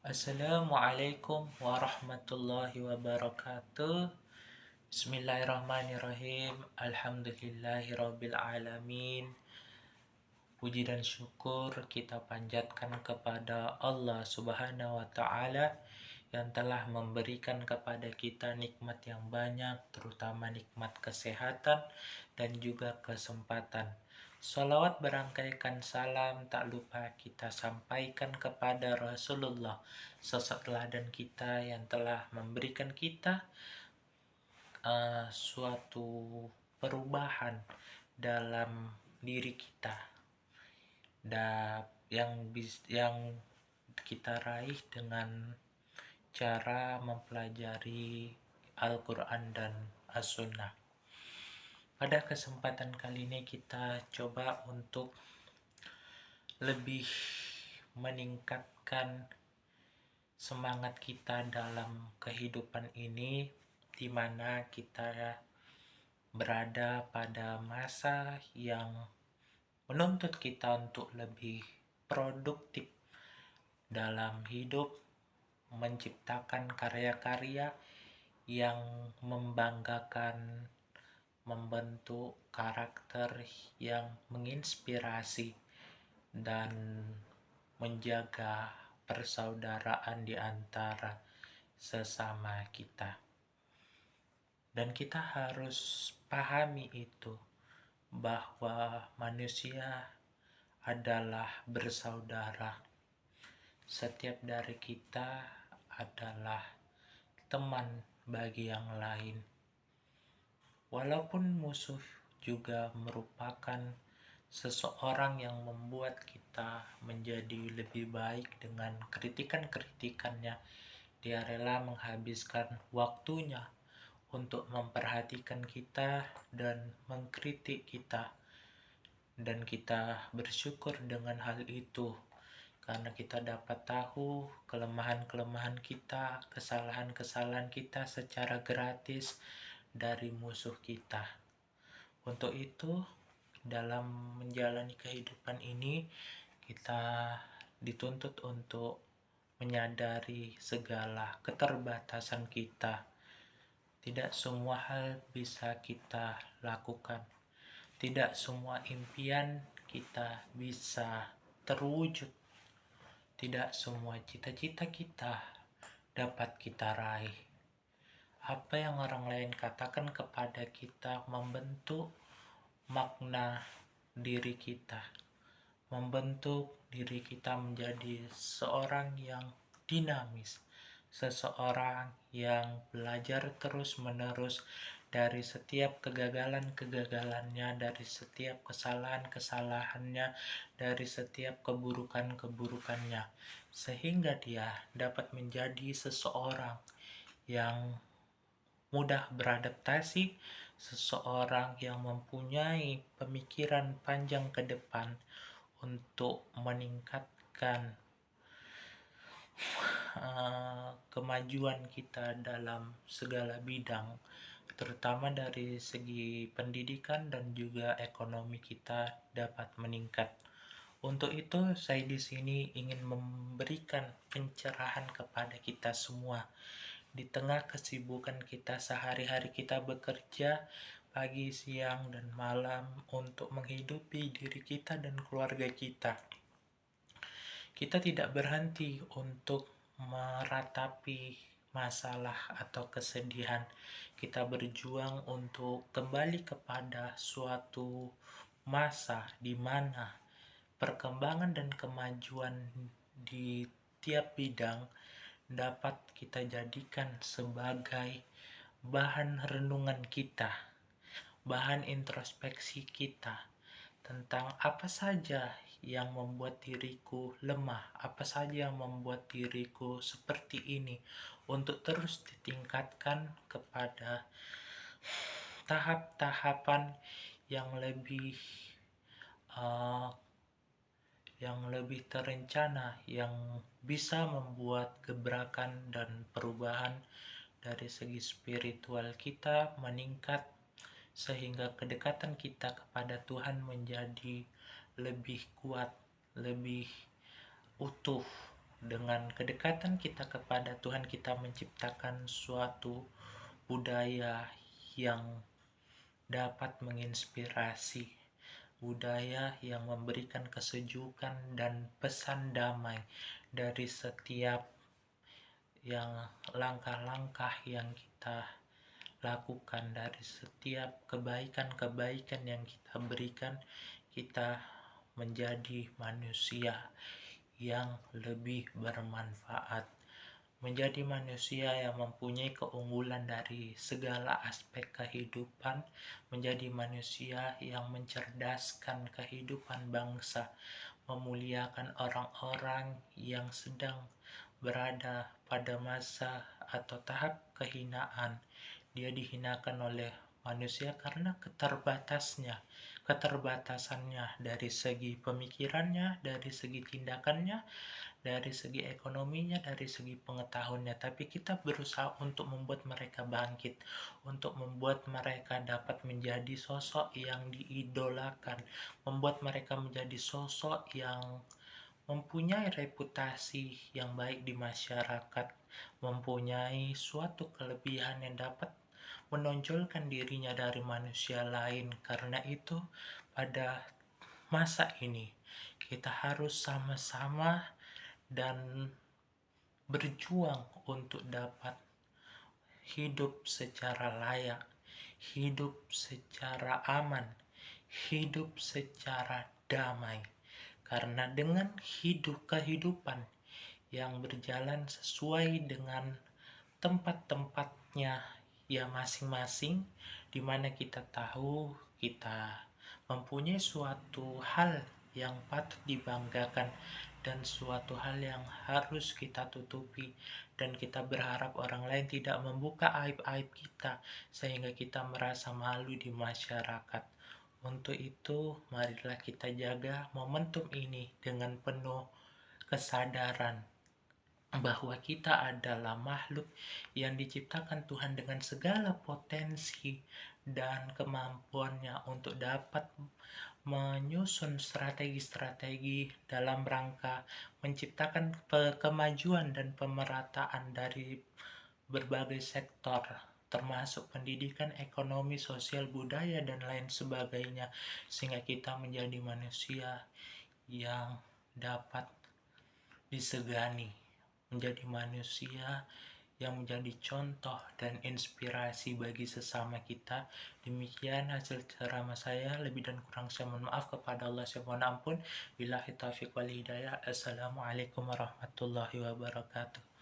Assalamualaikum warahmatullahi wabarakatuh. Bismillahirrahmanirrahim. Alhamdulillahirabbil alamin. Puji dan syukur kita panjatkan kepada Allah Subhanahu wa taala yang telah memberikan kepada kita nikmat yang banyak, terutama nikmat kesehatan dan juga kesempatan. Salawat berangkaikan salam tak lupa kita sampaikan kepada Rasulullah, sosok teladan kita yang telah memberikan kita suatu perubahan dalam diri kita yang kita raih dengan cara mempelajari Al-Quran dan As-Sunnah. Pada kesempatan kali ini kita coba untuk lebih meningkatkan semangat kita dalam kehidupan ini, di mana kita berada pada masa yang menuntut kita untuk lebih produktif dalam hidup, menciptakan karya-karya yang membanggakan, membentuk karakter yang menginspirasi dan menjaga persaudaraan di antara sesama kita. Dan kita harus pahami itu, bahwa manusia adalah bersaudara. Setiap dari kita adalah teman bagi yang lain. Walaupun musuh juga merupakan seseorang yang membuat kita menjadi lebih baik dengan kritikan-kritikannya, dia rela menghabiskan waktunya untuk memperhatikan kita dan mengkritik kita. Dan kita bersyukur dengan hal itu, karena kita dapat tahu kelemahan-kelemahan kita, kesalahan-kesalahan kita secara gratis dari musuh kita. Untuk itu, dalam menjalani kehidupan ini, kita dituntut untuk menyadari segala keterbatasan kita. Tidak semua hal bisa kita lakukan. Tidak semua impian kita bisa terwujud. Tidak semua cita-cita kita dapat kita raih. Apa yang orang lain katakan kepada kita membentuk makna diri kita, membentuk diri kita menjadi seorang yang dinamis, seseorang yang belajar terus-menerus dari setiap kegagalan-kegagalannya, dari setiap kesalahan-kesalahannya, dari setiap keburukan-keburukannya, sehingga dia dapat menjadi seseorang yang mudah beradaptasi, seseorang yang mempunyai pemikiran panjang ke depan untuk meningkatkan kemajuan kita dalam segala bidang, terutama dari segi pendidikan dan juga ekonomi kita dapat meningkat. Untuk itu, saya di sini ingin memberikan pencerahan kepada kita semua. Di tengah kesibukan kita sehari-hari, kita bekerja pagi, siang, dan malam untuk menghidupi diri kita dan keluarga kita. Kita tidak berhenti untuk meratapi masalah atau kesedihan. Kita berjuang untuk kembali kepada suatu masa di mana perkembangan dan kemajuan di tiap bidang dapat kita jadikan sebagai bahan renungan kita, bahan introspeksi kita tentang apa saja yang membuat diriku lemah, apa saja yang membuat diriku seperti ini, untuk terus ditingkatkan kepada tahap-tahapan yang lebih terencana, yang bisa membuat gebrakan dan perubahan dari segi spiritual kita meningkat, sehingga kedekatan kita kepada Tuhan menjadi lebih kuat, lebih utuh, Dengan kedekatan kita kepada Tuhan, kita menciptakan suatu budaya yang dapat menginspirasi, budaya yang memberikan kesejukan dan pesan damai dari setiap langkah-langkah yang kita lakukan, dari setiap kebaikan-kebaikan yang kita berikan. Kita menjadi manusia yang lebih bermanfaat, menjadi manusia yang mempunyai keunggulan dari segala aspek kehidupan, menjadi manusia yang mencerdaskan kehidupan bangsa, memuliakan orang-orang yang sedang berada pada masa atau tahap kehinaan. Dia dihinakan oleh manusia karena keterbatasannya dari segi pemikirannya, dari segi tindakannya, dari segi ekonominya, dari segi pengetahuannya. Tapi kita berusaha untuk membuat mereka bangkit, untuk membuat mereka dapat menjadi sosok yang diidolakan, membuat mereka menjadi sosok yang mempunyai reputasi yang baik di masyarakat, mempunyai suatu kelebihan yang dapat menonjolkan dirinya dari manusia lain. Karena itu, pada masa ini kita harus sama-sama dan berjuang untuk dapat hidup secara layak, hidup secara aman, hidup secara damai. Karena dengan kehidupan yang berjalan sesuai dengan tempat-tempatnya ya masing-masing, di mana kita tahu kita mempunyai suatu hal yang patut dibanggakan dan suatu hal yang harus kita tutupi, dan kita berharap orang lain tidak membuka aib-aib kita sehingga kita merasa malu di masyarakat. Untuk itu, marilah kita jaga momentum ini dengan penuh kesadaran bahwa kita adalah makhluk yang diciptakan Tuhan dengan segala potensi dan kemampuannya untuk dapat menyusun strategi-strategi dalam rangka menciptakan kemajuan dan pemerataan dari berbagai sektor, termasuk pendidikan, ekonomi, sosial, budaya, dan lain sebagainya, sehingga kita menjadi manusia yang dapat disegani, menjadi manusia yang menjadi contoh dan inspirasi bagi sesama kita. Demikian hasil ceramah saya, lebih dan kurang saya mohon maaf, kepada Allah saya mohon ampun. Billahi taufiq wal hidayah. Assalamualaikum warahmatullahi wabarakatuh.